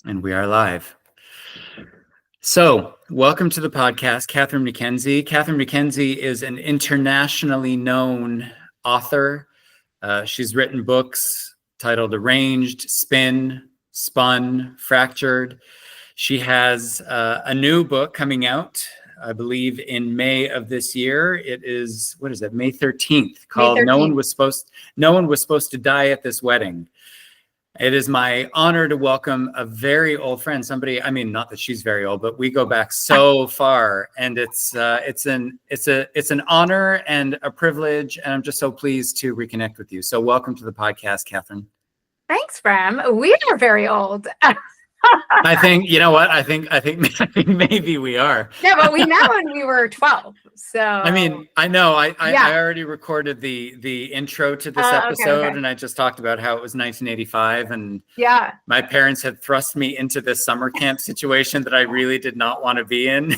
And we are live. So, welcome to the podcast, Catherine Mckenzie. Catherine Mckenzie is an internationally known author. She's written books titled Arranged, Spin, Spun, Fractured. She has a new book coming out, I believe, in May of this year. It is, what is it, May 13th, called May 13th. No One Was Supposed to Die at This Wedding. It is my honor to welcome a very old friend, somebody, I mean, not that she's very old, but we go back so far, and it's an honor and a privilege, and I'm just so pleased to reconnect with you. So welcome to the podcast, Catherine. Thanks, Bram. We are very old. I think, you know what? I think maybe we are. Yeah, but we met when we were 12. So I mean, I know I already recorded the intro to this episode, okay. and I just talked about how it was 1985, and yeah, my parents had thrust me into this summer camp situation that I really did not want to be in.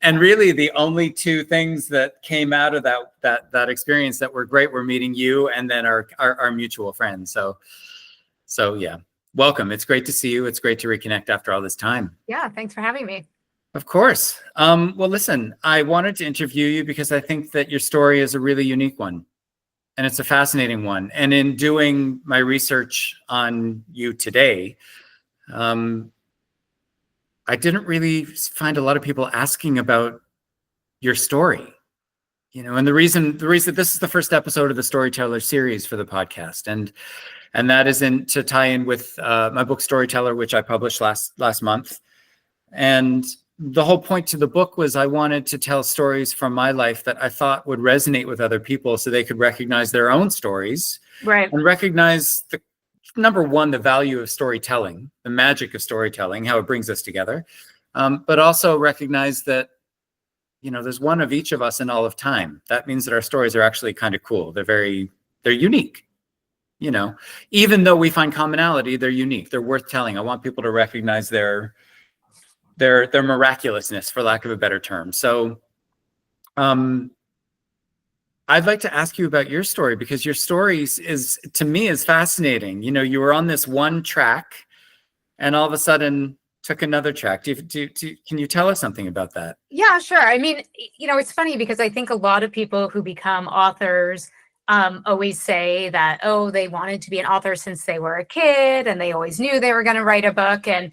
And really the only two things that came out of that experience that were great were meeting you and then our mutual friends. So yeah. Welcome. It's great to see you. It's great to reconnect after all this time. Yeah, thanks for having me. Of course. Well, listen, I wanted to interview you because I think that your story is a really unique one, and it's a fascinating one. And in doing my research on you today, I didn't really find a lot of people asking about your story. You know, and the reason this is the first episode of the Storyteller Series for the podcast, and that is to tie in with my book Storyteller, which I published last month. And the whole point to the book was I wanted to tell stories from my life that I thought would resonate with other people, so they could recognize their own stories, right, and recognize number one, the value of storytelling, the magic of storytelling, how it brings us together, but also recognize that, you know, there's one of each of us in all of time. That means that our stories are actually kind of cool. They're unique. You know, even though we find commonality, they're unique. They're worth telling. I want people to recognize their miraculousness, for lack of a better term. So I'd like to ask you about your story, because your story to me is fascinating. You know, you were on this one track and all of a sudden took another track. Can you tell us something about that? Yeah, sure. I mean, you know, it's funny because I think a lot of people who become authors always say that, oh, they wanted to be an author since they were a kid and they always knew they were going to write a book. And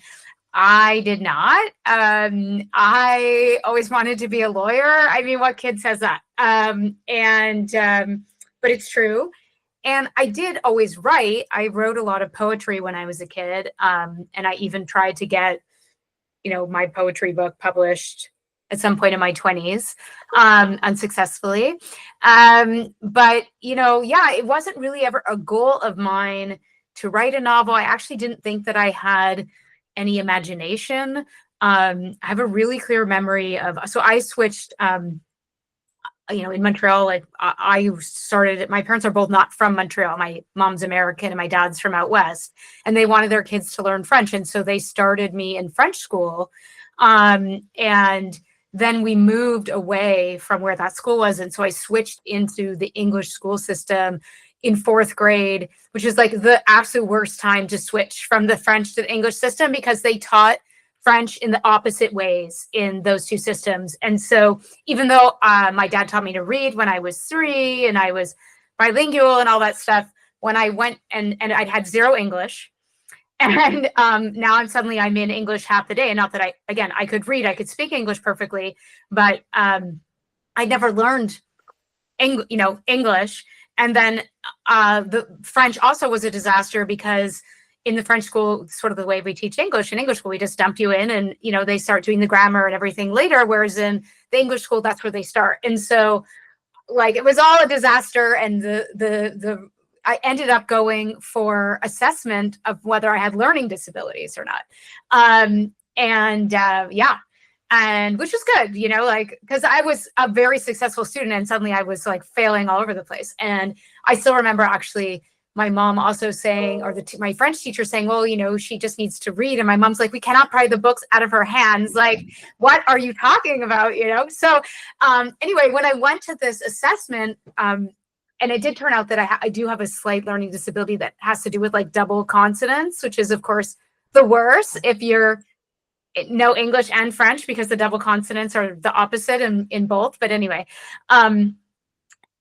I did not. I always wanted to be a lawyer. I mean, what kid says that? But it's true. And I did always write. I wrote a lot of poetry when I was a kid. And I even tried to get, you know, my poetry book published at some point in my 20s, unsuccessfully. But, you know, yeah, it wasn't really ever a goal of mine to write a novel. I actually didn't think that I had any imagination. I have a really clear memory so I switched, you know, in Montreal, like I started, my parents are both not from Montreal. My mom's American and my dad's from out West, and they wanted their kids to learn French. And so they started me in French school. And then we moved away from where that school was. And so I switched into the English school system in 4th grade, which is like the absolute worst time to switch from the French to the English system, because they taught French in the opposite ways in those two systems. And so even though my dad taught me to read when I was 3 and I was bilingual and all that stuff, when I went and I'd had 0 English, and now I'm in English half the day. And not that I could read, I could speak English perfectly, but I never learned English. And then the French also was a disaster, because in the French school, sort of the way we teach English, in English school, we just dump you in and, you know, they start doing the grammar and everything later. Whereas in the English school, that's where they start. And so like, it was all a disaster. And I ended up going for assessment of whether I had learning disabilities or not. And which was good, you know, like, because I was a very successful student and suddenly I was like failing all over the place. And I still remember actually my mom also saying, or my French teacher saying, well, you know, she just needs to read. And my mom's like, we cannot pry the books out of her hands. Like, what are you talking about? You know? So anyway, when I went to this assessment, and it did turn out that I do have a slight learning disability that has to do with like double consonants, which is of course the worse if you're know English and French, because the double consonants are the opposite in both. But anyway,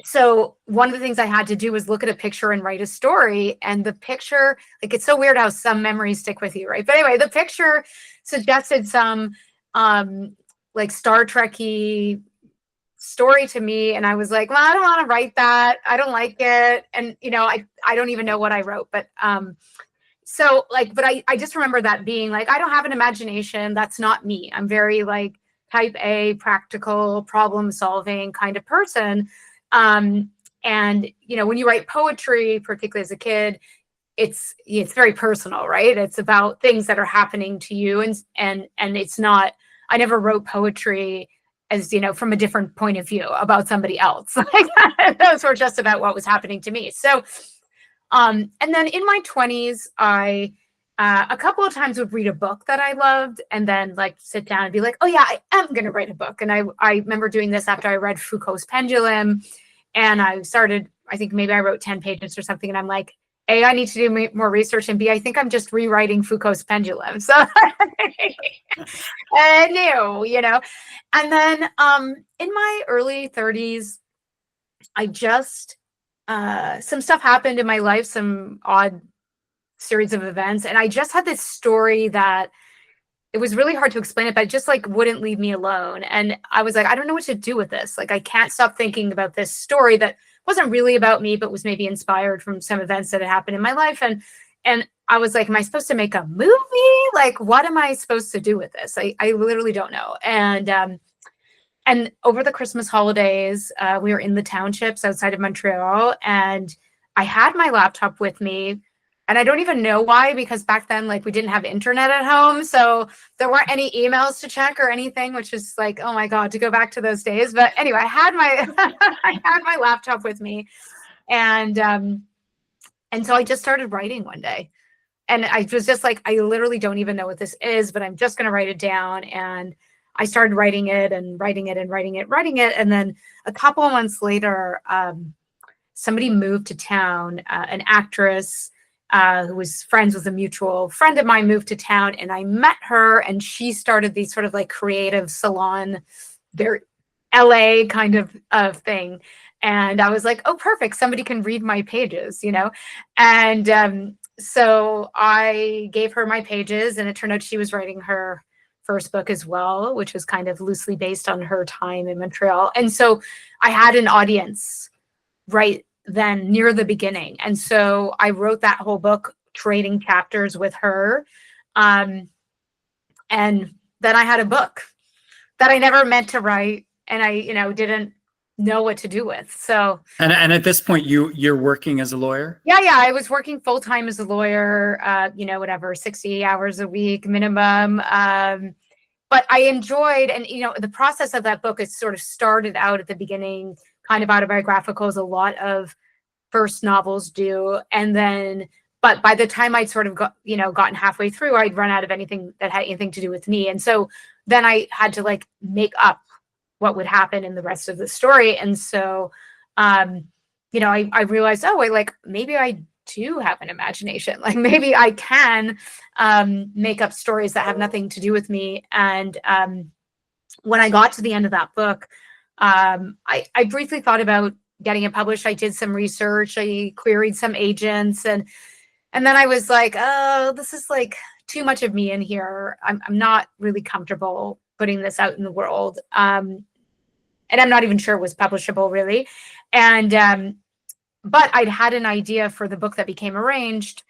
so one of the things I had to do was look at a picture and write a story. And the picture, like, it's so weird how some memories stick with you, right? But anyway, the picture suggested some like Star Trek-y story to me, and I was like, well, I don't want to write that. I don't like it. And I don't even know what I wrote, but so like, but I just remember that being like, I don't have an imagination. That's not me. I'm very like type A, practical, problem solving kind of person. And when you write poetry, particularly as a kid, it's very personal, right? It's about things that are happening to you, and it's not. I never wrote poetry as from a different point of view about somebody else. Like, those were just about what was happening to me. So, and then in my 20s, I a couple of times would read a book that I loved, and then like sit down and be like, oh yeah, I am going to write a book. And I remember doing this after I read Foucault's Pendulum, and I started. I think maybe I wrote 10 pages or something, and I'm like, A, I need to do more research, and B, I think I'm just rewriting Foucault's Pendulum. So I knew, And then in my early 30s, I just some stuff happened in my life, some odd series of events, and I just had this story that it was really hard to explain it, but it just like wouldn't leave me alone. And I was like, I don't know what to do with this. Like, I can't stop thinking about this story that wasn't really about me, but was maybe inspired from some events that had happened in my life. And I was like, am I supposed to make a movie? Like, what am I supposed to do with this? I literally don't know. And over the Christmas holidays, we were in the townships outside of Montreal, and I had my laptop with me. And I don't even know why, because back then, like, we didn't have internet at home. So there weren't any emails to check or anything, which is like, oh my God, to go back to those days. But anyway, I had my I had my laptop with me. And so I just started writing one day. And I was just like, I literally don't even know what this is, but I'm just going to write it down. And I started writing it and writing it and writing it. And then a couple of months later, somebody moved to town, an actress who was friends with a mutual friend of mine moved to town, and I met her, and she started these sort of like creative salon, very LA kind of thing. And I was like, oh, perfect. Somebody can read my pages, And so I gave her my pages, and it turned out she was writing her first book as well, which was kind of loosely based on her time in Montreal. And so I had an audience right then near the beginning. And so I wrote that whole book, trading chapters with her. And then I had a book that I never meant to write, and I, didn't know what to do with. So and at this point, you're working as a lawyer? Yeah, I was working full time as a lawyer, whatever, 60 hours a week minimum. But I enjoyed, and the process of that book, it sort of started out at the beginning, kind of autobiographical, as a lot of first novels do, and then, but by the time I'd sort of gotten halfway through, I'd run out of anything that had anything to do with me, and so then I had to like make up what would happen in the rest of the story, and so, I realized, oh wait, like maybe I do have an imagination, like maybe I can make up stories that have nothing to do with me. And when I got to the end of that book, I briefly thought about getting it published. I did some research, I queried some agents, and then I was like, oh, this is like too much of me in here. I'm not really comfortable putting this out in the world. And I'm not even sure it was publishable really. And but I'd had an idea for the book that became Arranged,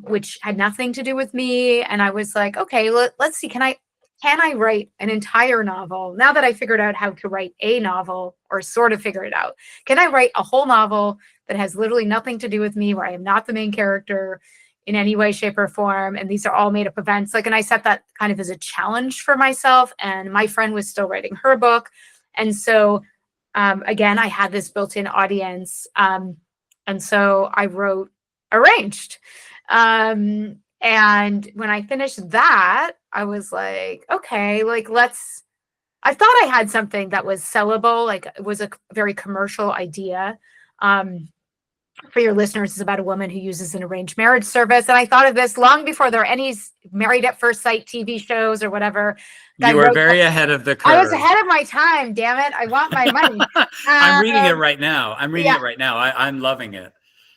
which had nothing to do with me. And I was like, okay, let's see, can I write an entire novel? Now that I figured out how to write a novel, or sort of figure it out, can I write a whole novel that has literally nothing to do with me, where I am not the main character in any way, shape, or form? And these are all made up events. Like, and I set that kind of as a challenge for myself. And my friend was still writing her book. And so again, I had this built-in audience. And so I wrote Arranged. And when I finished that, I was like, okay, like I thought I had something that was sellable. Like, it was a very commercial idea. for your listeners, is about a woman who uses an arranged marriage service. And I thought of this long before there were any Married at First Sight TV shows or whatever. You were very ahead of the curve. I was ahead of my time, damn it. I want my money. I'm reading it right now. I'm loving it.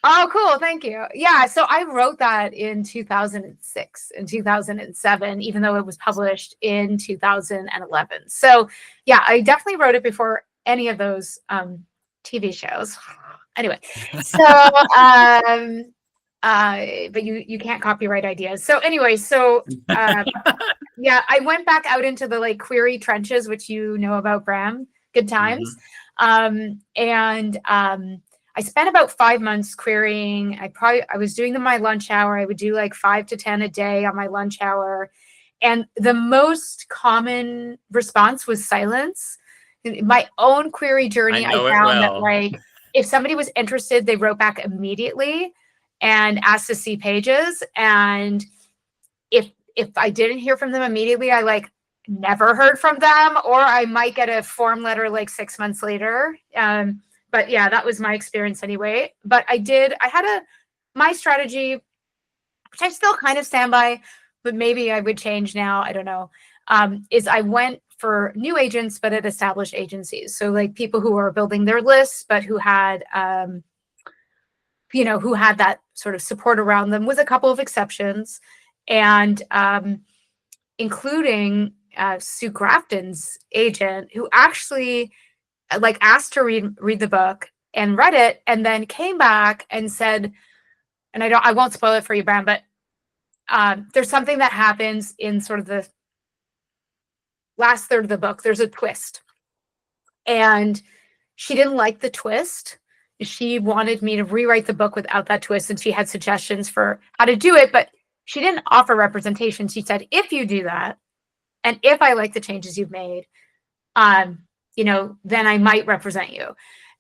Oh, cool. Thank you. Yeah. So I wrote that in 2006 and 2007, even though it was published in 2011. So yeah, I definitely wrote it before any of those TV shows. Anyway, so but you can't copyright ideas. So anyway, yeah, I went back out into the like query trenches, which you know about, Bram. Good times. I spent about 5 months querying. I was doing them my lunch hour. I would do like 5 to 10 a day on my lunch hour. And the most common response was silence. In my own query journey, I found that like if somebody was interested, they wrote back immediately and asked to see pages. And if I didn't hear from them immediately, I like never heard from them, or I might get a form letter like 6 months later. But yeah, that was my experience anyway. But I had my strategy, which I still kind of stand by, but maybe I would change now. I don't know. Is I went for new agents, but at established agencies. So like people who are building their lists, but who had, who had that sort of support around them, with a couple of exceptions. And including Sue Grafton's agent, who actually like asked to read the book and read it, and then came back and said, and I won't spoil it for you, Bram, but there's something that happens in sort of the last third of the book. There's a twist, and she didn't like the twist. She wanted me to rewrite the book without that twist, and she had suggestions for how to do it, but she didn't offer representation. She said, if you do that, and if I like the changes you've made, then I might represent you.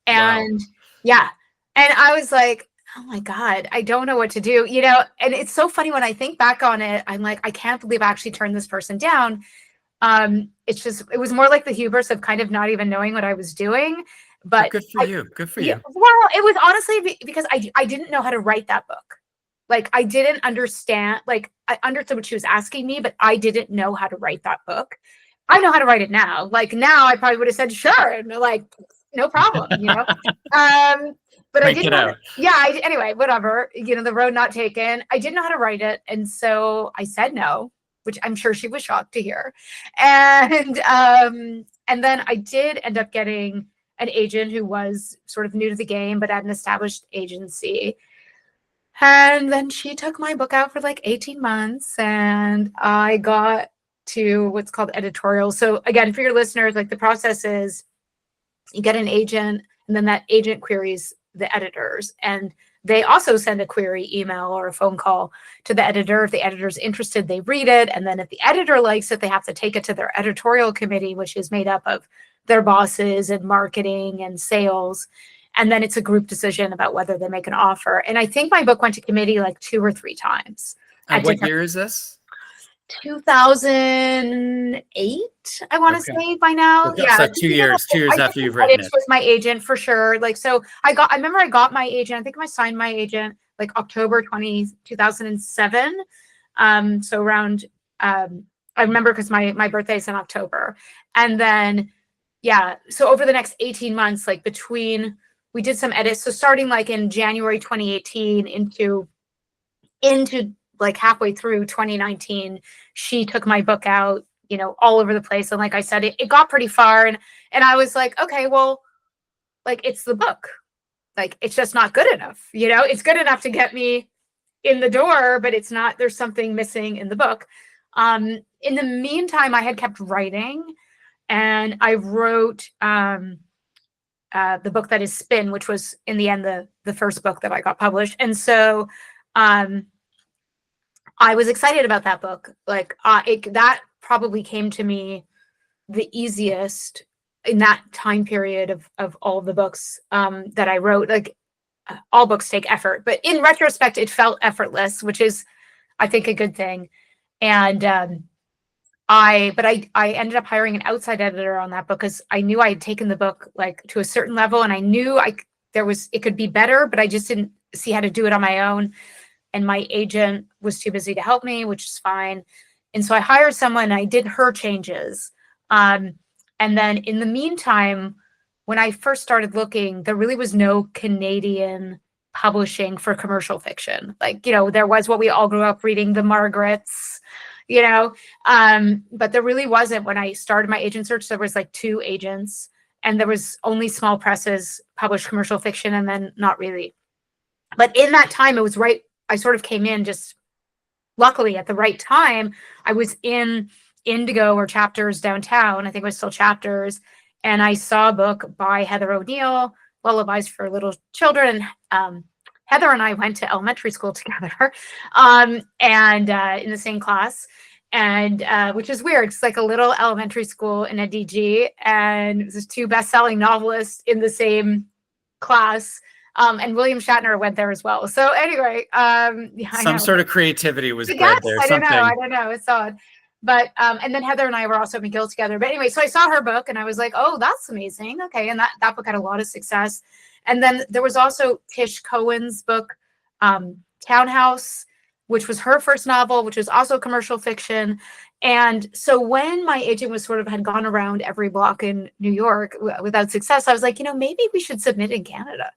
And yeah. And I was like, oh my God, I don't know what to do, and it's so funny when I think back on it. I'm like, I can't believe I actually turned this person down. It was more like the hubris of kind of not even knowing what I was doing. But good for you. Good for you. Well, it was honestly because I didn't know how to write that book. Like I didn't understand, like I understood what she was asking me, but I didn't know how to write that book. I know how to write it now. Like now I probably would have said, sure. And like, no problem, but I didn't know. Anyway, whatever, the road not taken. I didn't know how to write it. And so I said no, which I'm sure she was shocked to hear. And then I did end up getting an agent who was sort of new to the game, but at an established agency. And then she took my book out for like 18 months, and I got to what's called editorial. So again, for your listeners, like the process is you get an agent, and then that agent queries the editors, and they also send a query email or a phone call to the editor. If the editor's interested, they read it. And then if the editor likes it, they have to take it to their editorial committee, which is made up of their bosses and marketing and sales. And then it's a group decision about whether they make an offer. And I think my book went to committee like 2 or 3 times. And what year is this? 2008, I want to say by now. Okay. Yeah. So 2 years after you've written it. Was my agent for sure. Like, so I remember I got my agent. I think I signed my agent like October 2007. So around, I remember because my birthday is in October. And then, yeah. So over the next 18 months, like we did some edits. So starting like in January 2018 into like halfway through 2019, she took my book out, all over the place. And like I said, it got pretty far. And I was like, okay, well, like it's the book. Like it's just not good enough. It's good enough to get me in the door, but it's not, there's something missing in the book. In the meantime, I had kept writing, and I wrote the book that is Spin, which was in the end the first book that I got published. And so I was excited about that book. Like that probably came to me the easiest in that time period of all the books that I wrote. Like all books take effort, but in retrospect, it felt effortless, which is, I think, a good thing. And I ended up hiring an outside editor on that book because I knew I had taken the book like to a certain level, and I knew it could be better, but I just didn't see how to do it on my own. And my agent was too busy to help me, which is fine. And so I hired someone, and I did her changes. And then in the meantime, when I first started looking, there really was no Canadian publishing for commercial fiction. Like, you know, there was what we all grew up reading, the Margarets, you know, but there really wasn't. When I started my agent search, there was like 2 agents, and there was only small presses published commercial fiction, and then not really. But in that time, it was right. I sort of came in just luckily at the right time. I was in Indigo or Chapters downtown. I think it was still Chapters. And I saw a book by Heather O'Neill, Lullabies for Little Children. Heather and I went to elementary school together, and in the same class, and which is weird. It's like a little elementary school in a DG, and there's 2 best-selling novelists in the same class. And William Shatner went there as well. So anyway, some sort of creativity was bred there. I don't know. It's odd. But and then Heather and I were also at McGill together. But anyway, so I saw her book, and I was like, oh, that's amazing. Okay. And that book had a lot of success. And then there was also Tish Cohen's book, Townhouse, which was her first novel, which was also commercial fiction. And so when my agent had gone around every block in New York without success, I was like, you know, maybe we should submit in Canada.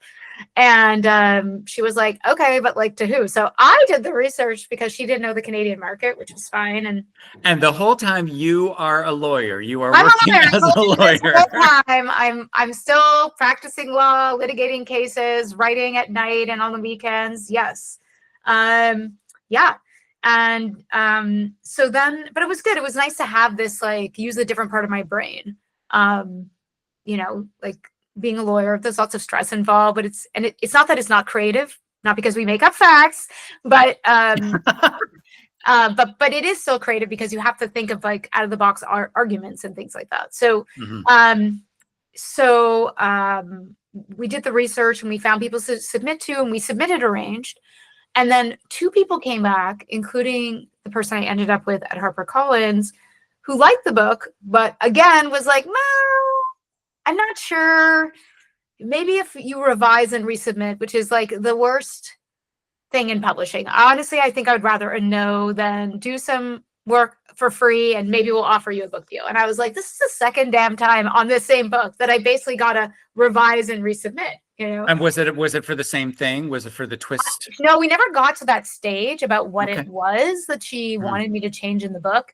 And she was like, okay, but like to who? So I did the research because she didn't know the Canadian market, which was fine. And the whole time you are a lawyer. You are working as a lawyer. The whole time I'm still practicing law, litigating cases, writing at night and on the weekends. Yes. Yeah. And so then, but it was good. It was nice to have this, like, use a different part of my brain. You know, like, being a lawyer, there's lots of stress involved, but it's not that it's not creative, not because we make up facts, but but it is still creative because you have to think of like out of the box arguments and things like that. So, we did the research, and we found people to submit to, and we submitted arranged. And then 2 people came back, including the person I ended up with at HarperCollins, who liked the book, but again was like, I'm not sure. Maybe if you revise and resubmit, which is like the worst thing in publishing. Honestly, I think I would rather a no than do some work for free and maybe we'll offer you a book deal. And I was like, this is the second damn time on this same book that I basically got to revise and resubmit, you know? And was it for the same thing? Was it for the twist? No, we never got to that stage about what it was that she wanted me to change in the book.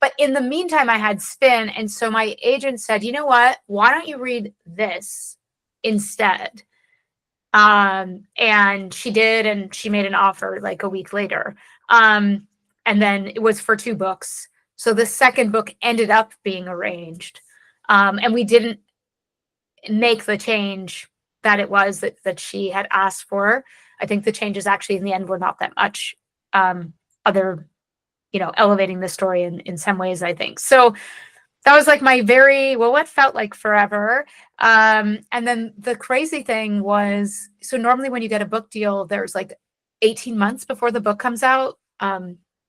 But in the meantime, I had Spin. And so my agent said, you know what? Why don't you read this instead? And she did, and she made an offer like a week later. And then it was for 2 books. So the second book ended up being arranged. And we didn't make the change that it was that she had asked for. I think the changes actually in the end were not that much. Other, you know, elevating the story in some ways, I think. So that was like my what felt like forever. And then the crazy thing was, so normally when you get a book deal, there's like 18 months before the book comes out,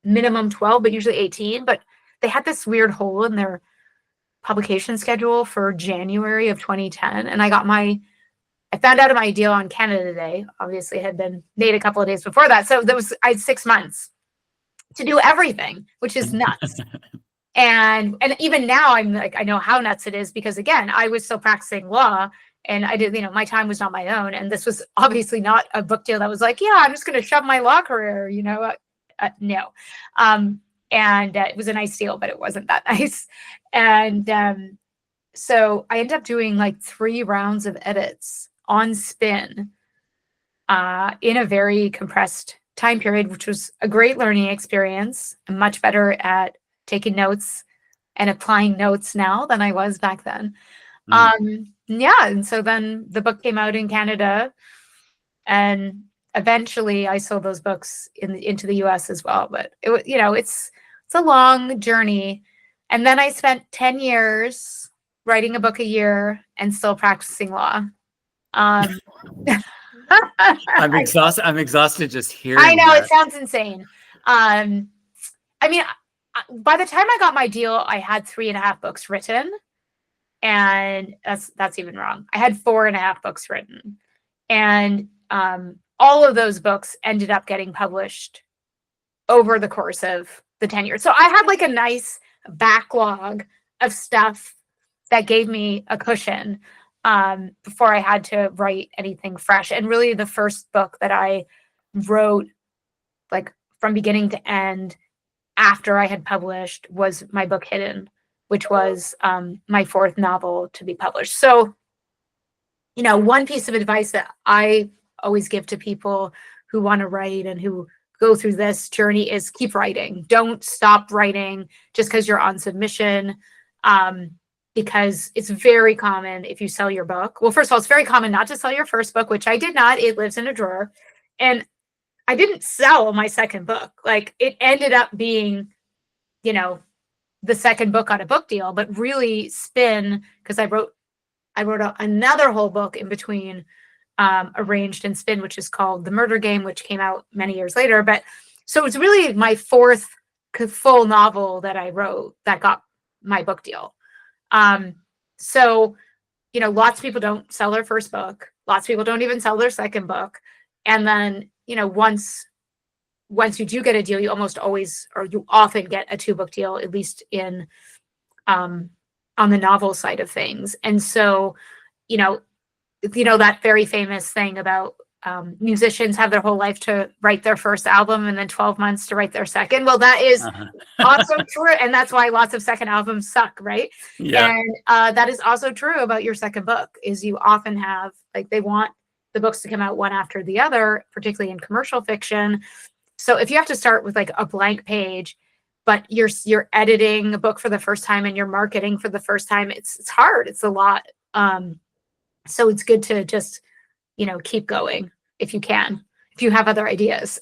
minimum 12, but usually 18. But they had this weird hole in their publication schedule for January of 2010. And I found out of my deal on Canada Day. Obviously, it had been made a couple of days before that. So I had 6 months to do everything, which is nuts. And even now I'm like, I know how nuts it is because again, I was still practicing law and I did, you know, my time was not my own. And this was obviously not a book deal that was like, yeah, I'm just going to shove my law career, you know, no. And it was a nice deal, but it wasn't that nice. And so I ended up doing like 3 rounds of edits on Spin in a very compressed time period, which was a great learning experience. I'm much better at taking notes and applying notes now than I was back then. Yeah. And so then the book came out in Canada and eventually I sold those books into the US as well. But it, you know, it's a long journey. And then I spent 10 years writing a book a year and still practicing law. I'm exhausted just hearing I know that. it sounds insane. I mean, by the time I got my deal, I had 3.5 books written. And that's even wrong. I had 4.5 books written, and all of those books ended up getting published over the course of the 10 years. So I had like a nice backlog of stuff that gave me a cushion before I had to write anything fresh. And really the first book that I wrote, like from beginning to end, after I had published, was my book Hidden, which was my 4th novel to be published. So, one piece of advice that I always give to people who want to write and who go through this journey is keep writing. Don't stop writing just because you're on submission. Because it's very common if you sell your book. Well, first of all, it's very common not to sell your first book, which I did not. It lives in a drawer. And I didn't sell my second book. Like, it ended up being, the second book on a book deal, but really Spin, because I wrote another whole book in between Arranged and Spin, which is called The Murder Game, which came out many years later. But so it's really my 4th full novel that I wrote that got my book deal. So, lots of people don't sell their first book. Lots of people don't even sell their second book. And then, once you do get a deal, you almost always, or you often get a 2-book deal, at least in, on the novel side of things. And so, that very famous thing about musicians have their whole life to write their first album and then 12 months to write their second. Well, that is also true. And that's why lots of second albums suck, right? Yeah. And that is also true about your second book, is you often have, like, they want the books to come out one after the other, particularly in commercial fiction. So if you have to start with like a blank page, but you're editing a book for the first time and you're marketing for the first time, it's hard. It's a lot. So it's good to just, keep going if you can, if you have other ideas.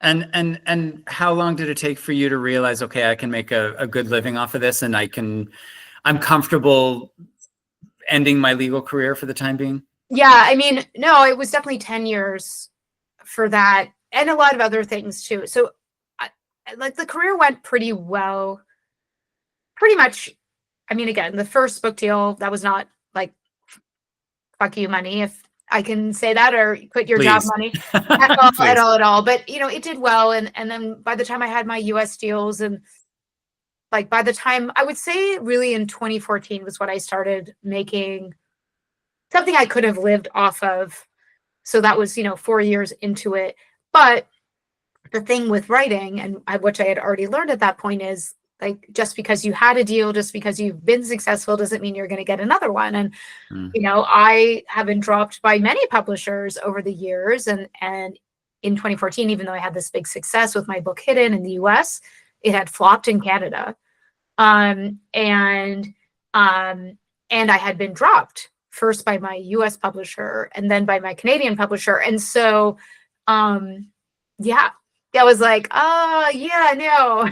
And how long did it take for you to realize, okay, I can make a good living off of this, and I'm comfortable ending my legal career for the time being? Yeah, I mean, no, it was definitely 10 years for that, and a lot of other things too. So like the career went pretty well, pretty much. I mean, again, the first book deal, that was not like fuck you money, if I can say that, or quit your job money at all. But it did well. And then by the time I had my US deals, and like by the time, I would say really in 2014 was when I started making something I could have lived off of. So that was, 4 years into it. But the thing with writing, and which I had already learned at that point, is like, just because you had a deal, just because you've been successful, doesn't mean you're going to get another one. And, I have been dropped by many publishers over the years. And in 2014, even though I had this big success with my book Hidden in the US, it had flopped in Canada. And I had been dropped first by my US publisher and then by my Canadian publisher. And so, that was like, no.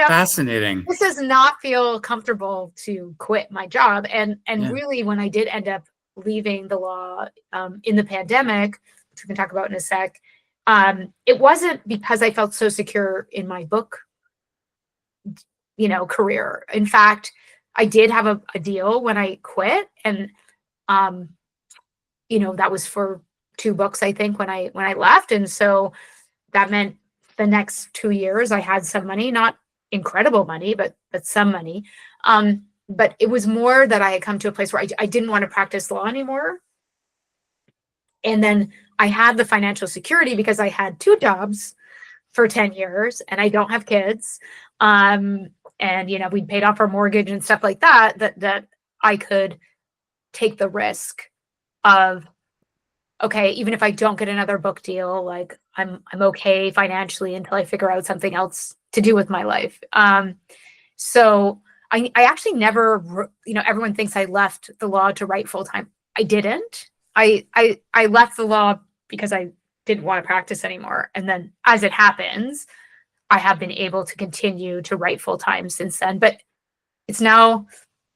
Fascinating. This does not feel comfortable to quit my job. And really, when I did end up leaving the law in the pandemic, which we can talk about in a sec, it wasn't because I felt so secure in my book, career. In fact, I did have a deal when I quit, and that was for 2 books, I think, when I left. And so that meant the next 2 years I had some money, not incredible money, but some money. But it was more that I had come to a place where I didn't want to practice law anymore. And then I had the financial security because I had 2 jobs for 10 years and I don't have kids. And, we'd paid off our mortgage and stuff like that I could take the risk of, okay, even if I don't get another book deal, like I'm okay financially until I figure out something else to do with my life. So I actually never, everyone thinks I left the law to write full time. I didn't. I left the law because I didn't want to practice anymore. And then as it happens, I have been able to continue to write full time since then. But it's now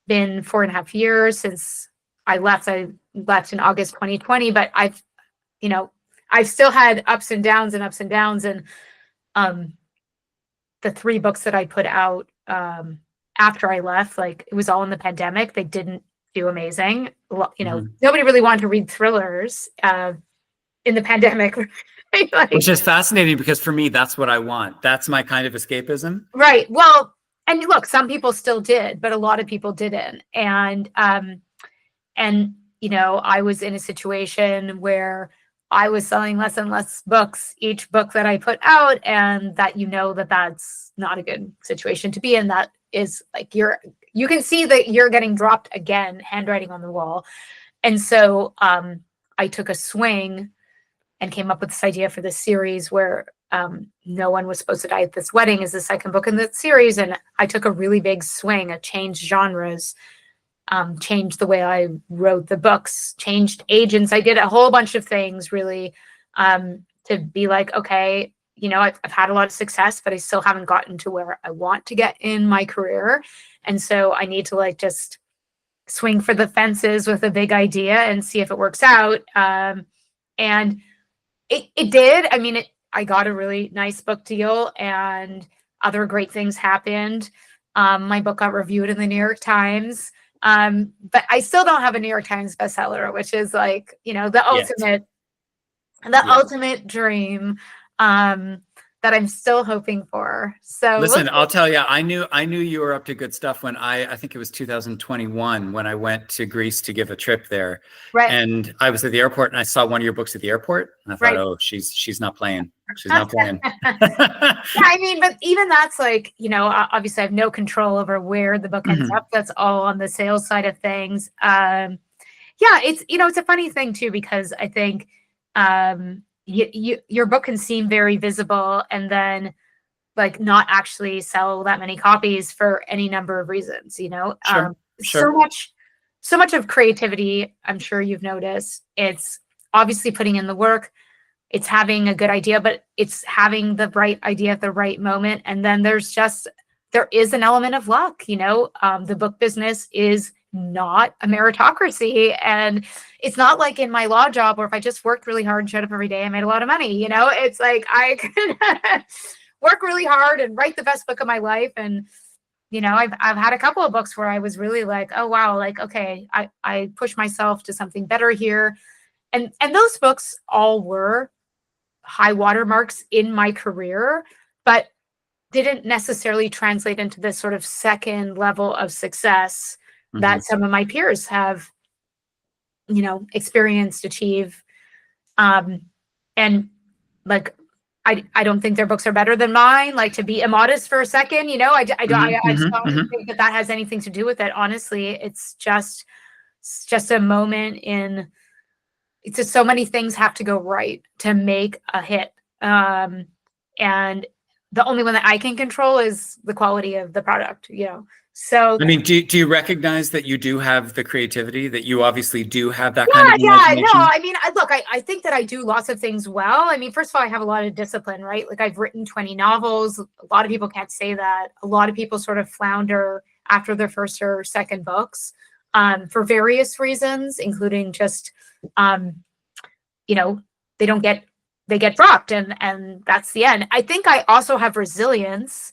been 4.5 years since I left. I left in August 2020, but I've still had ups and downs. And the 3 books that I put out after I left, like it was all in the pandemic. They didn't do amazing. You know, Mhm. nobody really wanted to read thrillers in the pandemic. Right? Like, Which is fascinating because for me, that's what I want. That's my kind of escapism. right. Well, and look, some people still did, but a lot of people didn't. And you know, I was in a situation where I was selling less and less books each book that I put out, and that, you know, that that's not a good situation to be in. That is like you can see that you're getting dropped again, handwriting on the wall. And so I took a swing and came up with this idea for this series where no one was supposed to die at this wedding is the second book in the series. And I took a really big swing, I changed genres, changed the way I wrote the books, changed agents. I did a whole bunch of things really to be like, okay, you know, I've had a lot of success, but I still haven't gotten to where I want to get in my career. And so I need to like just swing for the fences with a big idea and see if it works out. And it did. I mean, I got a really nice book deal and other great things happened. My book got reviewed in the New York Times. But I still don't have a New York Times bestseller, which is like, you know, the Yes. ultimate dream that I'm still hoping for. So Listen, I'll tell you, I knew you were up to good stuff when I think it was 2021 when I went to Greece to give a trip there. right, And I was at the airport and I saw one of your books at the airport. And I thought, right. oh, she's not playing. She's not playing. Yeah, I mean, but even that's like, you know, obviously I have no control over where the book ends up. That's all on the sales side of things. Yeah, it's, you know, it's a funny thing too, because I think your book can seem very visible and then like not actually sell that many copies for any number of reasons, you know. Sure, So sure. much of creativity, I'm sure you've noticed, it's obviously putting in the work, it's having a good idea, but it's having the right idea at the right moment. And then there is an element of luck, you know. The book business is not a meritocracy. And it's not like in my law job where if I just worked really hard and showed up every day, I made a lot of money, you know. It's like I could work really hard and write the best book of my life. And, you know, I've had a couple of books where I was really like, oh, wow, like, okay, I pushed myself to something better here. And those books all were high watermarks in my career, but didn't necessarily translate into this sort of second level of success that some of my peers have, you know, experienced, achieve. And like, I don't think their books are better than mine. Like, to be immodest for a second, you know, I just don't think that has anything to do with it. Honestly, it's just a moment in. It's just so many things have to go right to make a hit. And the only one that I can control is the quality of the product, you know. So I mean, do you recognize that you do have the creativity, that you obviously do have that yeah, kind of no, imagination? I mean, I think that I do lots of things well. I mean, first of all, I have a lot of discipline, right? Like, I've written 20 novels. A lot of people can't say that. A lot of people sort of flounder after their first or second books for various reasons, including just, you know, they get dropped and that's the end. I think I also have resilience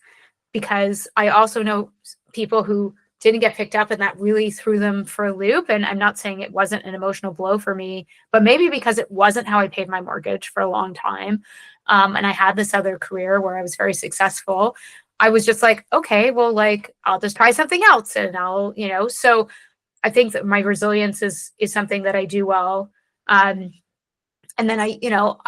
because I also know people who didn't get picked up and that really threw them for a loop. And I'm not saying it wasn't an emotional blow for me, but maybe because it wasn't how I paid my mortgage for a long time. And I had this other career where I was very successful. I was just like, okay, well, like, I'll just try something else and I'll, you know, so I think that my resilience is something that I do well. And then I, you know,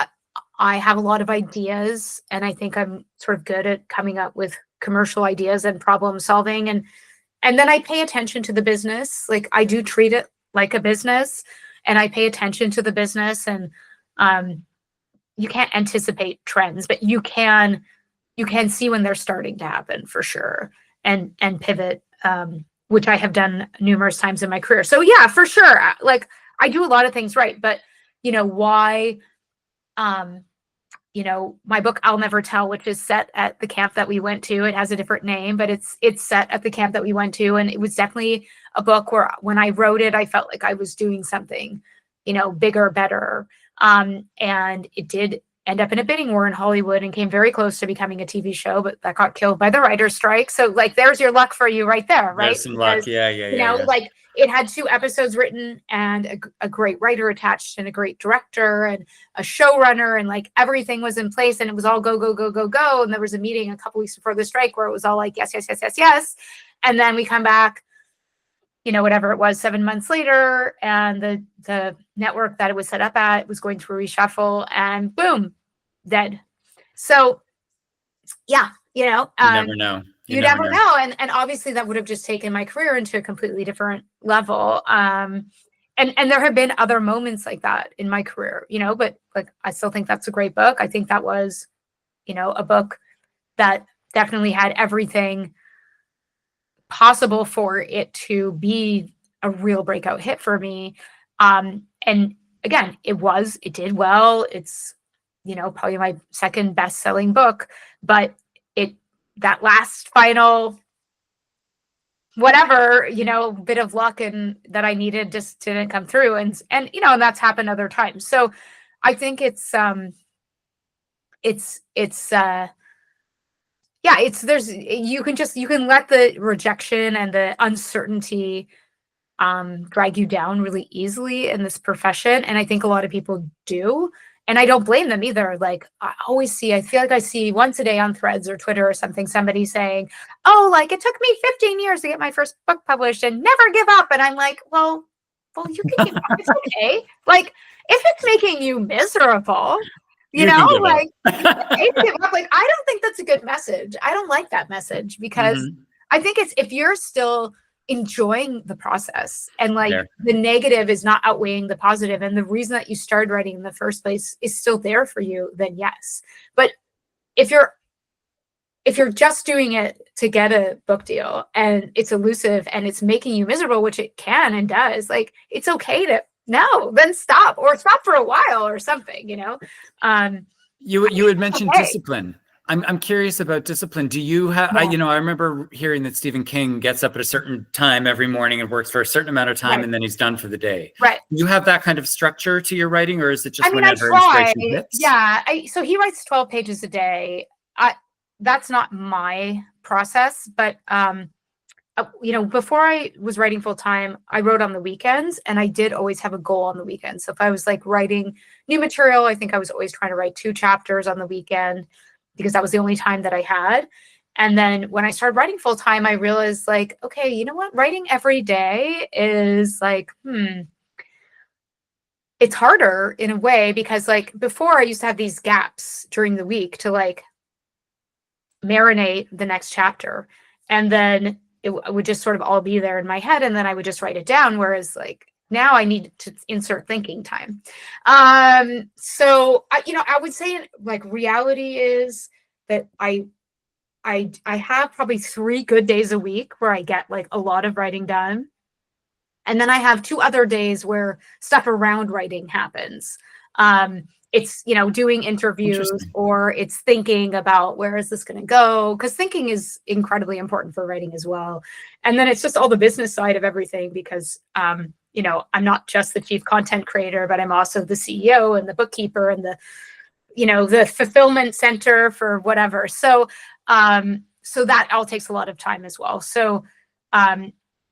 I have a lot of ideas and I think I'm sort of good at coming up with commercial ideas and problem solving. And then I pay attention to the business. Like, I do treat it like a business and I pay attention to the business. And you can't anticipate trends, but you can see when they're starting to happen for sure and pivot, which I have done numerous times in my career. So yeah, for sure. Like, I do a lot of things right, but you know, why, you know, my book, I'll Never Tell, which is set at the camp that we went to. It has a different name, but it's set at the camp that we went to. And it was definitely a book where when I wrote it, I felt like I was doing something, you know, bigger, better. And it did end up in a bidding war in Hollywood and came very close to becoming a TV show, but that got killed by the writer's strike. So like, there's your luck for you right there, right? There's some luck. Yeah. Like it had 2 episodes written and a great writer attached and a great director and a showrunner, and like everything was in place and it was all go, go, go, go, go. And there was a meeting a couple weeks before the strike where it was all like, yes, yes, yes, yes, yes. And then we come back, whatever it was, 7 months later, and the network that it was set up at was going through a reshuffle, and boom, dead. So yeah, you never know. You never know. And obviously that would have just taken my career into a completely different level. And there have been other moments like that in my career, but like, I still think that's a great book. I think that was, a book that definitely had everything possible for it to be a real breakout hit for me. And again, it did well. It's, probably my second best-selling book, but that last final whatever, bit of luck and that I needed just didn't come through. And that's happened other times. So I think you can let the rejection and the uncertainty drag you down really easily in this profession. And I think a lot of people do. And I don't blame them either. Like I feel like I see once a day on Threads or Twitter or something, somebody saying, oh, like it took me 15 years to get my first book published and never give up. And I'm like, well, you can give up. It's okay. Like if it's making you miserable, give up. Like I don't think that's a good message. I don't like that message because I think it's, if you're still enjoying the process and like the negative is not outweighing the positive, and the reason that you started writing in the first place is still there for you, then yes. But if you're just doing it to get a book deal and it's elusive and it's making you miserable, which it can and does, like it's okay to then stop for a while or something, you had mentioned discipline. I'm curious about discipline. Do you have, I remember hearing that Stephen King gets up at a certain time every morning and works for a certain amount of time and then he's done for the day. Right. Do you have that kind of structure to your writing, or is it just whenever I try. Inspiration hits? Yeah. So he writes 12 pages a day. That's not my process, but, before I was writing full time, I wrote on the weekends, and I did always have a goal on the weekends. So if I was like writing new material, I think I was always trying to write 2 chapters on the weekend, because that was the only time that I had. And then when I started writing full time, I realized like, okay, you know what? Writing every day is like, it's harder in a way, because like before I used to have these gaps during the week to like marinate the next chapter. And then it would just sort of all be there in my head. And then I would just write it down. Whereas like now I need to insert thinking time. So I would say like reality is that I have probably 3 good days a week where I get like a lot of writing done. And then I have 2 other days where stuff around writing happens. It's, doing interviews, or it's thinking about where is this going to go? Because thinking is incredibly important for writing as well. And then it's just all the business side of everything, because, I'm not just the chief content creator, but I'm also the CEO and the bookkeeper and the fulfillment center for whatever. So that all takes a lot of time as well. So,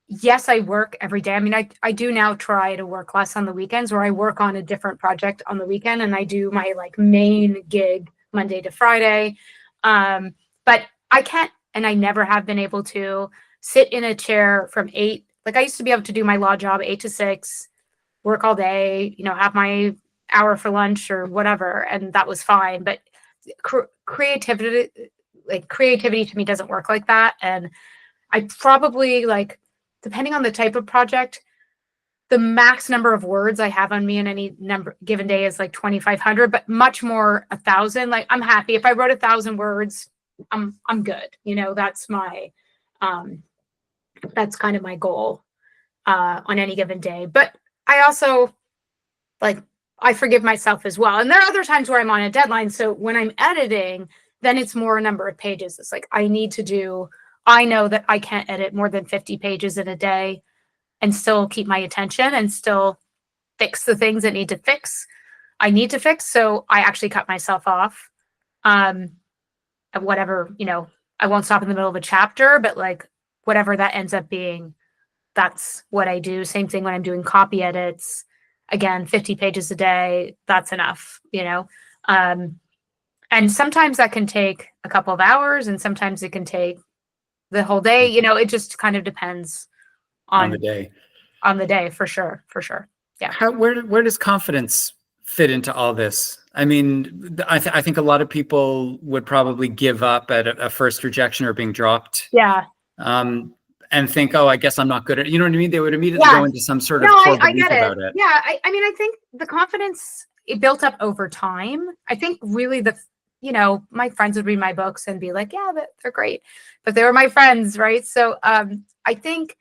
yes, I work every day. I mean, I do now try to work less on the weekends, or I work on a different project on the weekend, and I do my like main gig Monday to Friday. But I can't, and I never have been able to sit in a chair from 8. Like I used to be able to do my law job 8 to 6, work all day, have my hour for lunch or whatever, and that was fine. But creativity to me doesn't work like that. And I probably like, depending on the type of project, the max number of words I have on me in any given day is like 2,500, but much more 1,000. Like I'm happy if I wrote 1,000 words, I'm good. That's my that's kind of my goal on any given day. But I also like, I forgive myself as well. And there are other times where I'm on a deadline. So when I'm editing, then it's more a number of pages. It's like I know that I can't edit more than 50 pages in a day and still keep my attention and still fix the things that need to fix. I need to fix. So I actually cut myself off. Of whatever, I won't stop in the middle of a chapter, but like whatever that ends up being, that's what I do. Same thing when I'm doing copy edits. Again, 50 pages a day, that's enough, and sometimes that can take a couple of hours and sometimes it can take the whole day. It just kind of depends on the day. On the day, for sure. Yeah. Where does confidence fit into all this? I mean, I think a lot of people would probably give up at a first rejection or being dropped. Yeah. And think, oh, I guess I'm not good at, you know what I mean? They would immediately go into some sort of core belief about it. Yeah. I mean, I think the confidence, it built up over time. I think really my friends would read my books and be like, yeah, they're great, but they were my friends. Right. So, I think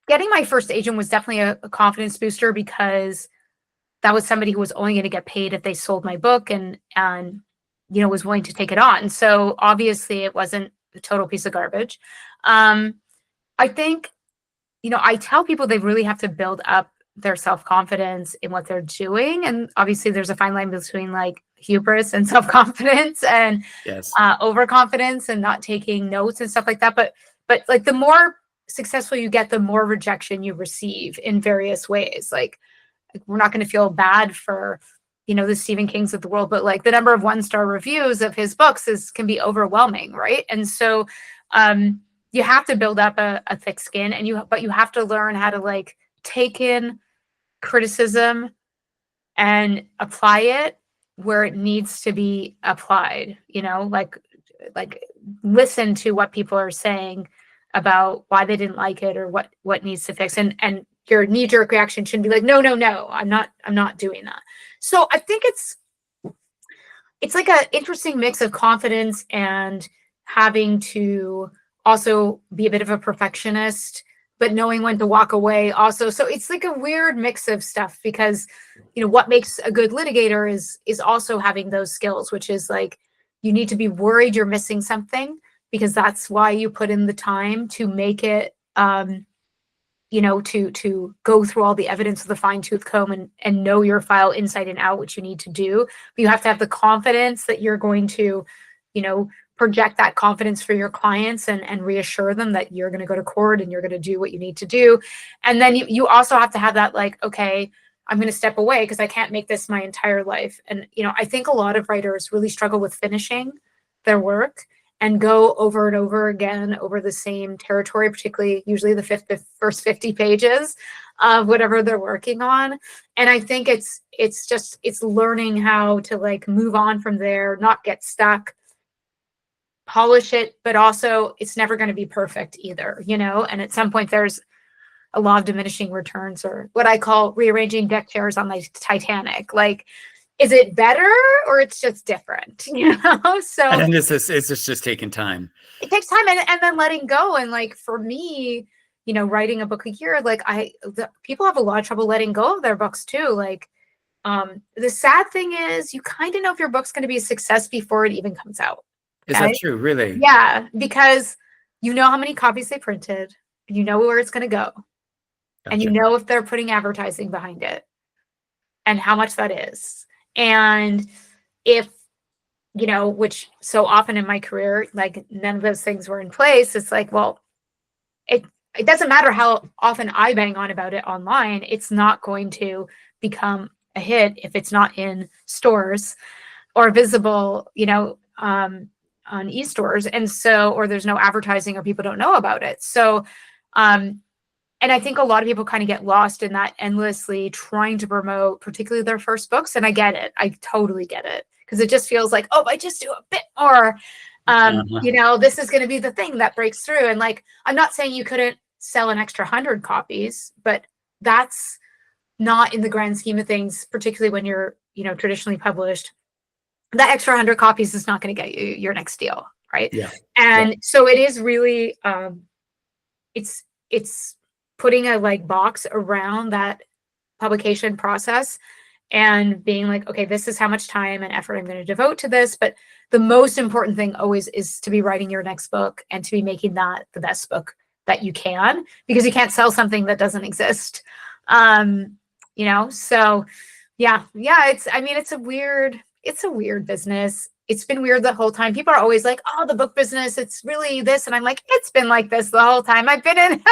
getting my first agent was definitely a confidence booster, because that was somebody who was only going to get paid if they sold my book and was willing to take it on. So obviously it wasn't a total piece of garbage. I think, I tell people they really have to build up their self-confidence in what they're doing. And obviously there's a fine line between like hubris and self-confidence and overconfidence and not taking notes and stuff like that. But like the more successful you get, the more rejection you receive in various ways. Like we're not going to feel bad for, the Stephen Kings of the world, but like the number of 1-star reviews of his books can be overwhelming. Right. And so, you have to build up a thick skin, but you have to learn how to like take in criticism and apply it where it needs to be applied, like listen to what people are saying about why they didn't like it or what needs to fix. And your knee-jerk reaction shouldn't be like, no, I'm not doing that. So I think it's like an interesting mix of confidence and having to also be a bit of a perfectionist, but knowing when to walk away also. So it's like a weird mix of stuff, because, what makes a good litigator is also having those skills, which is like, you need to be worried you're missing something, because that's why you put in the time to make it, to go through all the evidence with a fine-tooth comb and know your file inside and out, which you need to do. But you have to have the confidence that you're going to, project that confidence for your clients and reassure them that you're going to go to court and you're going to do what you need to do. And then you also have to have that like, okay, I'm going to step away because I can't make this my entire life. And, I think a lot of writers really struggle with finishing their work and go over and over again over the same territory, particularly usually the first 50 pages of whatever they're working on. And I think it's learning how to like move on from there, not get stuck, polish it, but also it's never going to be perfect either, and at some point there's a law of diminishing returns, or what I call rearranging deck chairs on the Titanic. Like, is it better or it's just different, So and it's just taking time. It takes time, and then letting go. And like for me, writing a book a year, like people have a lot of trouble letting go of their books too. Like, the sad thing is you kind of know if your book's going to be a success before it even comes out. Is that true? Really? Yeah, because you know how many copies they printed, you know where it's going to go, and you know if they're putting advertising behind it and how much that is. And if, which so often in my career, like none of those things were in place, it's like, well, it doesn't matter how often I bang on about it online, it's not going to become a hit if it's not in stores or visible, on e-stores. And so, or there's no advertising or people don't know about it. So, and I think a lot of people kind of get lost in that endlessly trying to promote, particularly their first books. And I get it. I totally get it. Because it just feels like, oh, if I just do a bit more, this is going to be the thing that breaks through. And like, I'm not saying you couldn't sell an extra 100 copies, but that's not in the grand scheme of things, particularly when you're, traditionally published. That extra 100 copies is not going to get you your next deal, right? Yeah. And so it is really, it's putting a like box around that publication process and being like, okay, this is how much time and effort I'm going to devote to this. But the most important thing always is to be writing your next book and to be making that the best book that you can, because you can't sell something that doesn't exist. So Yeah. Yeah. It's a weird business. It's been weird the whole time. People are always like, oh, the book business, it's really this. And I'm like, it's been like this the whole time. I've been in,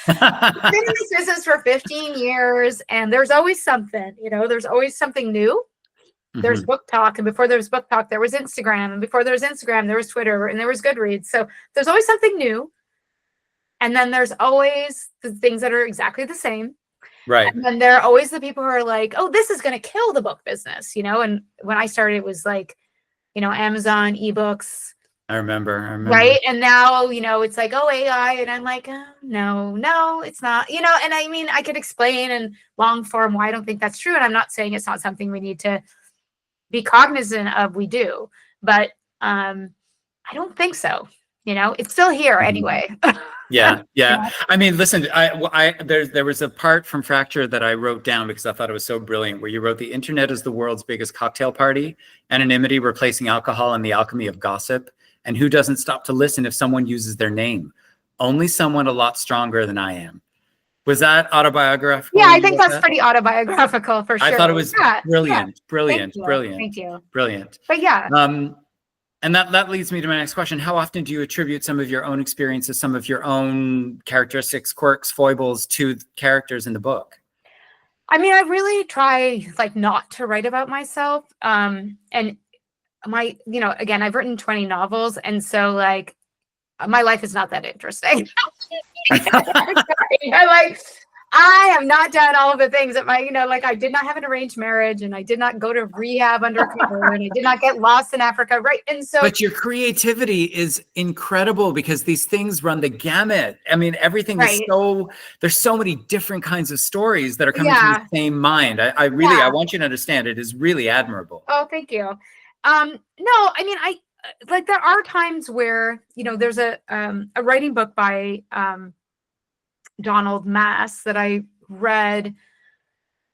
been in this business for 15 years, and there's always something, there's always something new. There's book talk, and before there was book talk, there was Instagram, and before there was Instagram, there was Twitter, and there was Goodreads. So there's always something new. And then there's always the things that are exactly the same. Right. And then there are always the people who are like, oh, this is going to kill the book business, and when I started, it was like, Amazon, ebooks. I remember. Right. And now, it's like, oh, AI. And I'm like, oh, no, it's not, and I mean, I could explain in long form why I don't think that's true. And I'm not saying it's not something we need to be cognizant of. We do, but I don't think so. It's still here anyway. Yeah. I mean, listen, there was a part from Fracture that I wrote down because I thought it was so brilliant, where you wrote, the internet is the world's biggest cocktail party, anonymity replacing alcohol, and the alchemy of gossip. And who doesn't stop to listen if someone uses their name? Only someone a lot stronger than I am. Was that autobiographical? Yeah, I think that's pretty autobiographical for sure. I thought it was brilliant. Thank you. Brilliant. But yeah. And that leads me to my next question. How often do you attribute some of your own experiences, some of your own characteristics, quirks, foibles to characters in the book? I mean, I really try not to write about myself. And my, again, I've written 20 novels. And so my life is not that interesting. I have not done all of the things that I did not have an arranged marriage, and I did not go to rehab undercover, and I did not get lost in Africa. Right. And so, but your creativity is incredible because these things run the gamut. I mean, everything is there's so many different kinds of stories that are coming from the same mind. I want you to understand, it is really admirable. Oh, thank you. No, I mean, there are times where, there's a writing book by, Donald Mass that I read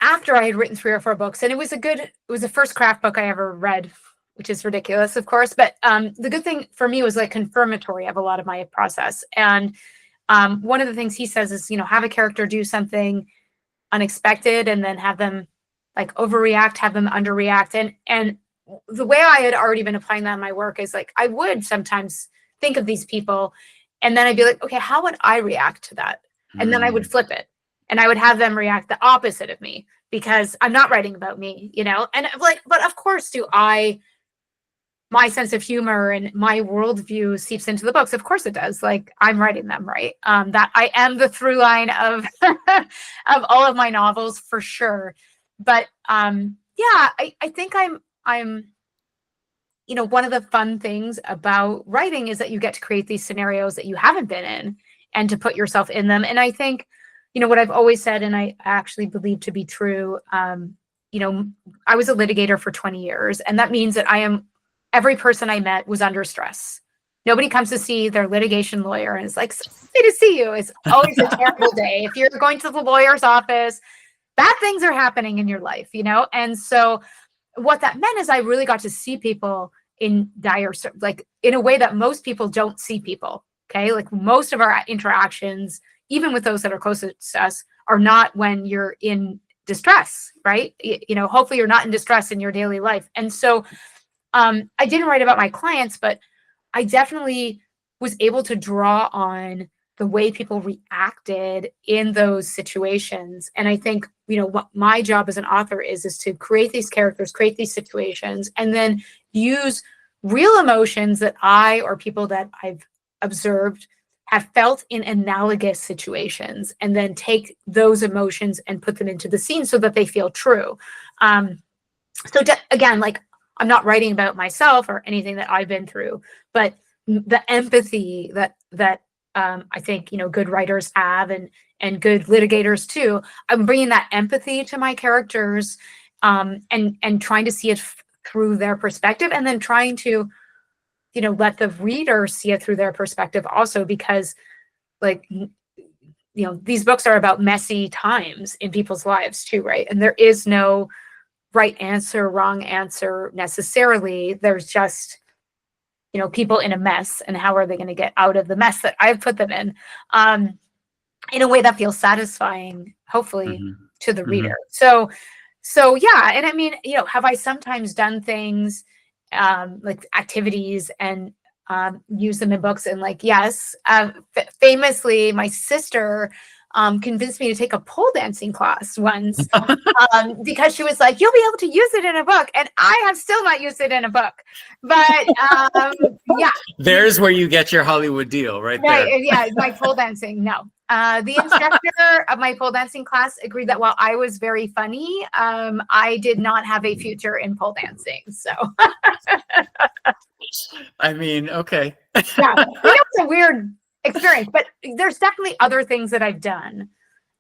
after I had written 3 or 4 books. And it was the first craft book I ever read, which is ridiculous, of course. But the good thing for me was confirmatory of a lot of my process. And one of the things he says is, have a character do something unexpected and then have them overreact, have them underreact. And the way I had already been applying that in my work is I would sometimes think of these people, and then I'd be like, okay, how would I react to that? And then I would flip it, and I would have them react the opposite of me, because I'm not writing about me, and but of course, my sense of humor and my worldview seeps into the books. Of course it does. I'm writing them, right? That I am the through line of, of all of my novels for sure. But I think I'm one of the fun things about writing is that you get to create these scenarios that you haven't been in, and to put yourself in them. And I think, what I've always said, and I actually believe to be true, I was a litigator for 20 years. And that means that every person I met was under stress. Nobody comes to see their litigation lawyer and it's like, so happy to see you. It's always a terrible day. If you're going to the lawyer's office, bad things are happening in your life, And so what that meant is I really got to see people in dire, in a way that most people don't see people. Okay. Most of our interactions, even with those that are closest to us, are not when you're in distress, right? Hopefully you're not in distress in your daily life. And so I didn't write about my clients, but I definitely was able to draw on the way people reacted in those situations. And I think, what my job as an author is to create these characters, create these situations, and then use real emotions that I or people that I've observed have felt in analogous situations, and then take those emotions and put them into the scene so that they feel true. Again, I'm not writing about myself or anything that I've been through, but the empathy that I think, good writers have, and good litigators too. I'm bringing that empathy to my characters, and trying to see it through their perspective, and then trying to, let the reader see it through their perspective also, because these books are about messy times in people's lives too, right? And there is no right answer, wrong answer necessarily. There's just, people in a mess, and how are they going to get out of the mess that I've put them in a way that feels satisfying, hopefully, to the reader. So So yeah, and I mean, have I sometimes done things like activities and use them in books? And like, yes, famously, my sister convinced me to take a pole dancing class once because she was like, "You'll be able to use it in a book," and I have still not used it in a book. But yeah, There's where you get your Hollywood deal, right there. yeah, my pole dancing. No, the instructor of my pole dancing class agreed that while I was very funny, I did not have a future in pole dancing. So, I mean, okay. yeah, it was a weird experience, but there's definitely other things that I've done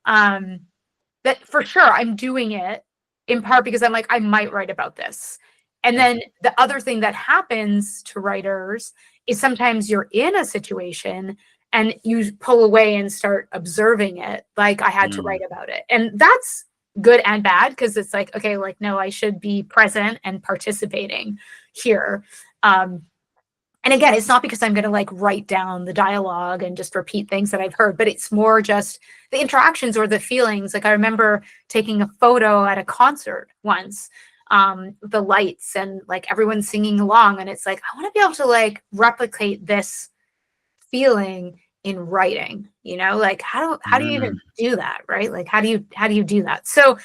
that for sure I'm doing it in part because I'm like, I might write about this. And then the other thing that happens to writers is sometimes you're in a situation and you pull away and start observing it. Like I had to write about it. And that's good and bad because it's like, okay, like, no, I should be present and participating here. And again, it's not because I'm going to like write down the dialogue and just repeat things that I've heard, but it's more just the interactions or the feelings. Like I remember taking a photo at a concert once, the lights and like everyone singing along. And it's like, I want to be able to like replicate this feeling in writing, like how do you even do that? Right. Like, how do you do that? So,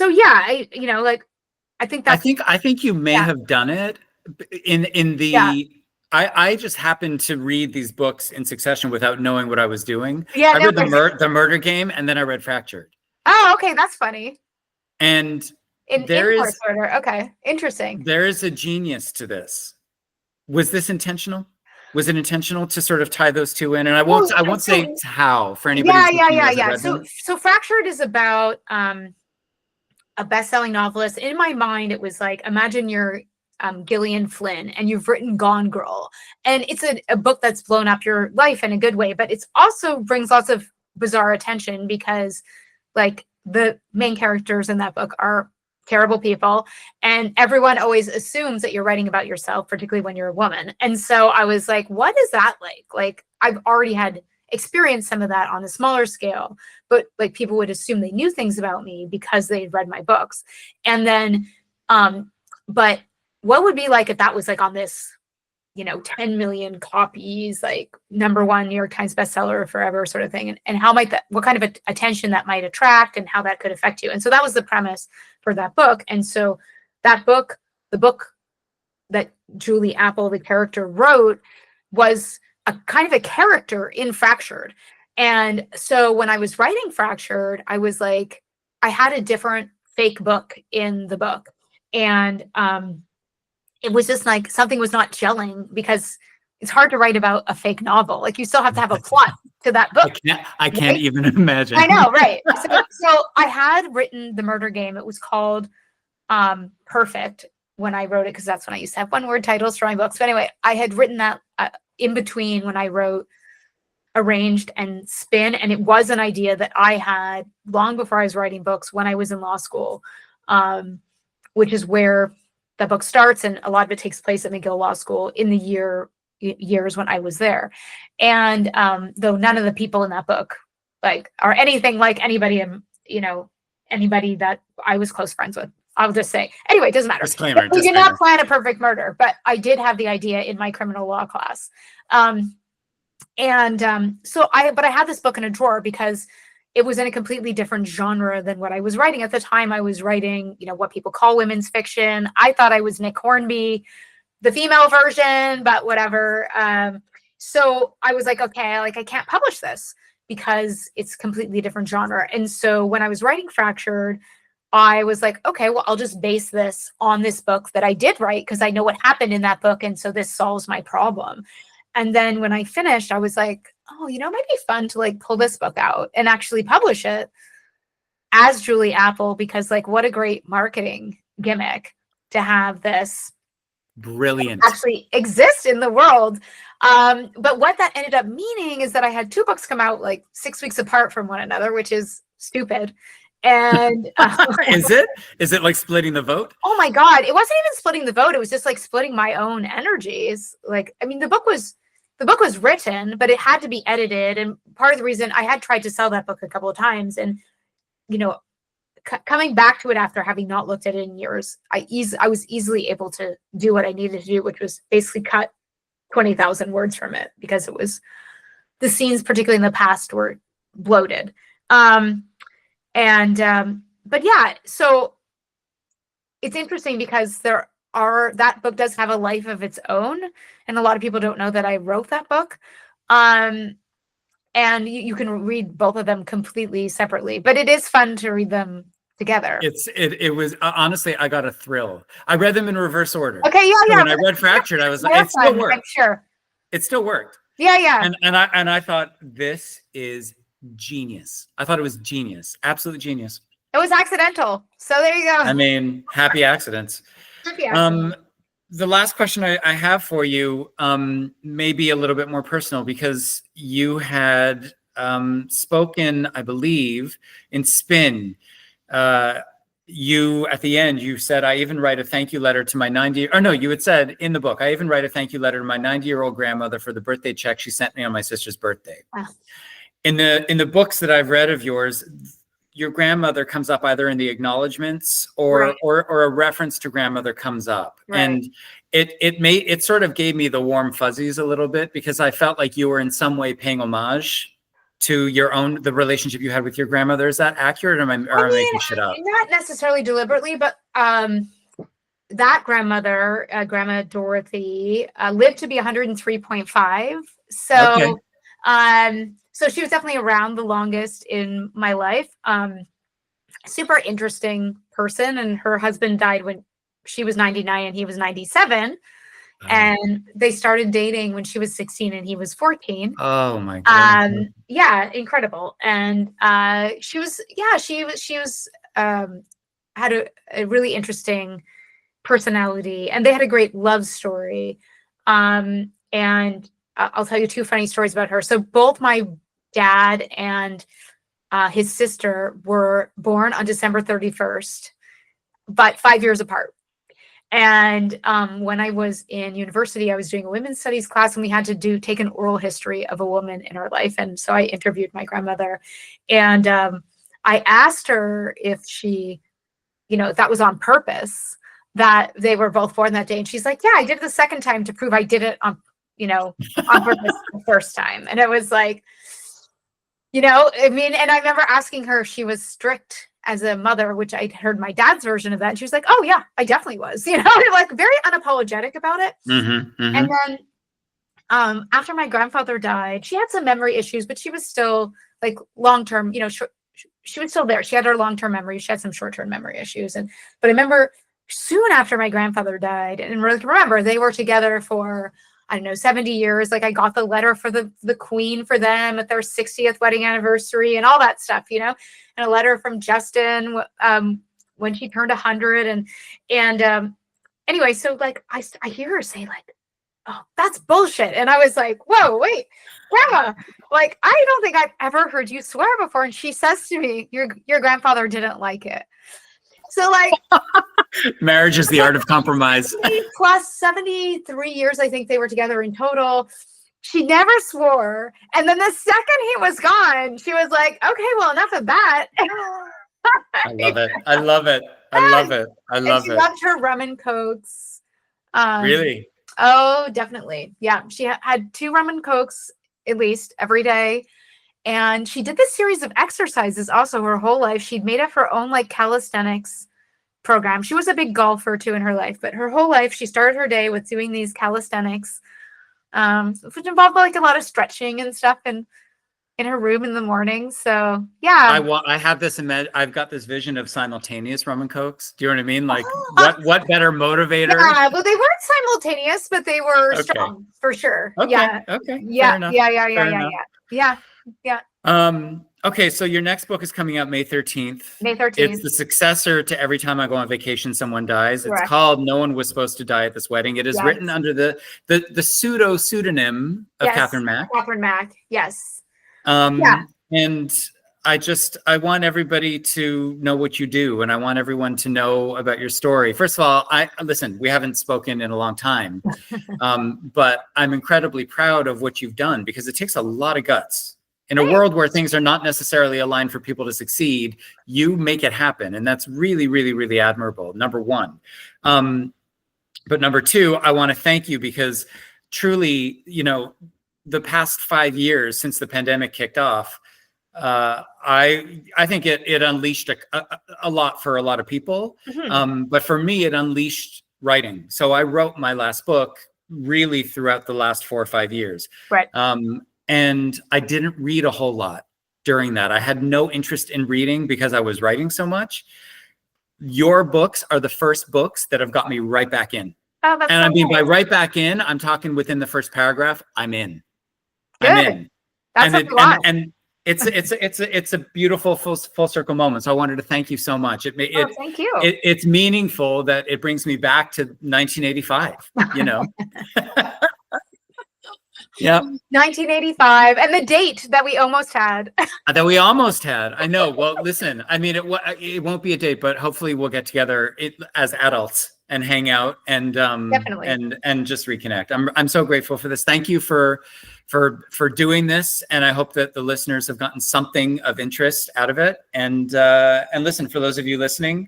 yeah, like, I think that's, I think you may have done it in the, I just happened to read these books in succession without knowing what I was doing. I read the Murder Game and then I read Fractured. Oh, okay. That's funny. And in course order. Okay. Interesting. There is a genius to this. Was this intentional? Was it intentional to sort of tie those two in? And I won't say how for anybody. Yeah. So Fractured is about a best-selling novelist. In my mind, it was like, imagine you're Gillian Flynn and you've written Gone Girl. And it's a book that's blown up your life in a good way, but it's also brings lots of bizarre attention because like the main characters in that book are terrible people. And everyone always assumes that you're writing about yourself, particularly when you're a woman. And so I was like, what is that like? Like I've already had experienced some of that on a smaller scale, but like people would assume they knew things about me because they read my books. And then, but what would be like if that was like on this, 10 million copies, like #1 New York Times bestseller forever sort of thing. And how might that, what kind of attention that might attract and how that could affect you. And so that was the premise for that book. And so that book, the book that Julie Apple, the character, wrote was a kind of a character in Fractured. And so when I was writing Fractured, I was like, I had a different fake book in the book. And it was just like something was not gelling because it's hard to write about a fake novel. Like you still have to have a plot to that book. I can't even imagine. I know, right? So I had written The Murder Game. It was called Perfect when I wrote it because that's when I used to have one-word titles for my books. But anyway, I had written that in between when I wrote Arranged and Spin, and it was an idea that I had long before I was writing books when I was in law school, which is where the book starts, and a lot of it takes place at McGill Law School in the years when I was there. And though none of the people in that book like are anything like anybody, anybody that I was close friends with, I'll just say. Anyway, it doesn't matter. Disclaimer. We did not plan a perfect murder, but I did have the idea in my criminal law class. So I had this book in a drawer because it was in a completely different genre than what I was writing. At the time, I was writing, what people call women's fiction. I thought I was Nick Hornby, the female version, but whatever. So I was like, okay, like I can't publish this because it's completely different genre. And so when I was writing Fractured, I was like, okay, well, I'll just base this on this book that I did write because I know what happened in that book. And so this solves my problem. And then when I finished, I was like, oh, it might be fun to like pull this book out and actually publish it as Julie Apple, because like, what a great marketing gimmick to have this brilliant actually exist in the world. But what that ended up meaning is that I had 2 books come out like 6 weeks apart from one another, which is stupid. And is it like splitting the vote? Oh my God. It wasn't even splitting the vote. It was just like splitting my own energies. Like, I mean, the book was written, but it had to be edited. And part of the reason I had tried to sell that book a couple of times, and, coming back to it after having not looked at it in years, I was easily able to do what I needed to do, which was basically cut 20,000 words from it, because it was, the scenes, particularly in the past, were bloated. But yeah, so it's interesting because that book does have a life of its own, and a lot of people don't know that I wrote that book. And you can read both of them completely separately, but it is fun to read them together. It was honestly, I got a thrill. I read them in reverse order. Okay, yeah, so yeah. When I read Fractured, I was like, it still worked. I'm sure. It still worked. Yeah, yeah. And I thought, this is genius. I thought it was genius, absolute genius. It was accidental, so there you go. I mean, happy accidents. Happy accidents. The last question I have for you may be a little bit more personal, because you had spoken, I believe, in Spin. You, at the end, you said, I even write a thank you letter to my 90, or no, you had said in the book, I even write a thank you letter to my 90-year-old grandmother for the birthday check she sent me on my sister's birthday. Wow. In the books that I've read of yours, your grandmother comes up either in the acknowledgments or a reference to grandmother comes up. Right. And it sort of gave me the warm fuzzies a little bit, because I felt like you were in some way paying homage to the relationship you had with your grandmother. Is that accurate, or am I making shit up? Not necessarily deliberately, but that grandmother, Grandma Dorothy, lived to be 103.5. So, okay. So she was definitely around the longest in my life. Super interesting person. And her husband died when she was 99 and he was 97. And they started dating when she was 16 and he was 14. Oh my God. Yeah, incredible. And she had a really interesting personality, and they had a great love story. And I'll tell you two funny stories about her. So both my dad and his sister were born on December 31st, but 5 years apart. And when I was in university, I was doing a women's studies class, and we had to take an oral history of a woman in our life. And so I interviewed my grandmother, and I asked her if she, if that was on purpose, that they were both born that day. And she's like, yeah, I did it the second time to prove I did it on purpose the first time. And it was like, and I remember asking her if she was strict as a mother, which I'd heard my dad's version of that. And she was like, oh yeah, I definitely was, like very unapologetic about it. Mm-hmm, mm-hmm. And then after my grandfather died, she had some memory issues, but she was still like long-term, she was still there. She had her long-term memory. She had some short-term memory issues. But I remember soon after my grandfather died, and remember they were together for, 70 years. Like I got the letter for the Queen for them at their 60th wedding anniversary and all that stuff, and a letter from Justin when she turned 100. And anyway, so like I hear her say like, oh, that's bullshit. And I was like, whoa, wait, Grandma, like, I don't think I've ever heard you swear before. And she says to me, your grandfather didn't like it. So like marriage is the art of compromise. Plus 73 years, I think they were together in total. She never swore. And then the second he was gone, she was like, okay, well, enough of that. I love it. I love it. I love it. I love it. She loved her rum and cokes. Really? Oh, definitely. Yeah. She had 2 rum and cokes at least every day. And she did this series of exercises also her whole life. She'd made up her own like calisthenics program. She was a big golfer too in her life, but her whole life she started her day with doing these calisthenics, which involved like a lot of stretching and stuff in her room in the morning. So yeah, I have this I've got this vision of simultaneous rum and cokes. Do you know what I mean? Like what better motivator? Yeah, well, they weren't simultaneous, but they were strong for sure. Okay. Yeah. Okay. Yeah. Okay, so your next book is coming out May 13th. May 13th. It's the successor to Every Time I Go on Vacation, Someone Dies. Correct. It's called No One Was Supposed to Die at This Wedding. It is written under the pseudonym of Catherine Mack. Catherine Mack, yes. And I want everybody to know what you do, and I want everyone to know about your story. First of all, listen, we haven't spoken in a long time, but I'm incredibly proud of what you've done, because it takes a lot of guts In a world where things are not necessarily aligned for people to succeed, you make it happen. And that's really, really, really admirable, number one. But number two, I want to thank you because truly, you know, the past 5 years since the pandemic kicked off, I think it unleashed a lot for a lot of people. But for me, it unleashed writing. So I wrote my last book really throughout the last 4 or 5 years. Right. And I didn't read a whole lot during that. I had no interest in reading because I was writing so much. Your books are the first books that have got me right back in. Oh, that's and so I mean, nice. by right back in, I'm talking within the first paragraph, I'm in. Good. I'm in. That's and what we want. And it's a beautiful full circle moment. So I wanted to thank you so much. Thank you. It's meaningful that it brings me back to 1985, you know. Yeah. 1985, and the date that we almost had. That we almost had. I know. Well, listen, I mean, it won't be a date, but hopefully we'll get together as adults and hang out and Definitely. and just reconnect. I'm so grateful for this. Thank you for doing this, and I hope that the listeners have gotten something of interest out of it. And listen, for those of you listening,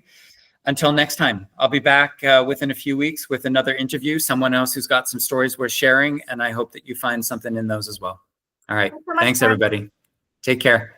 until next time, I'll be back within a few weeks with another interview, someone else who's got some stories worth sharing, and I hope that you find something in those as well. All right. Thanks so much, Thanks, Bram. everybody. Take care.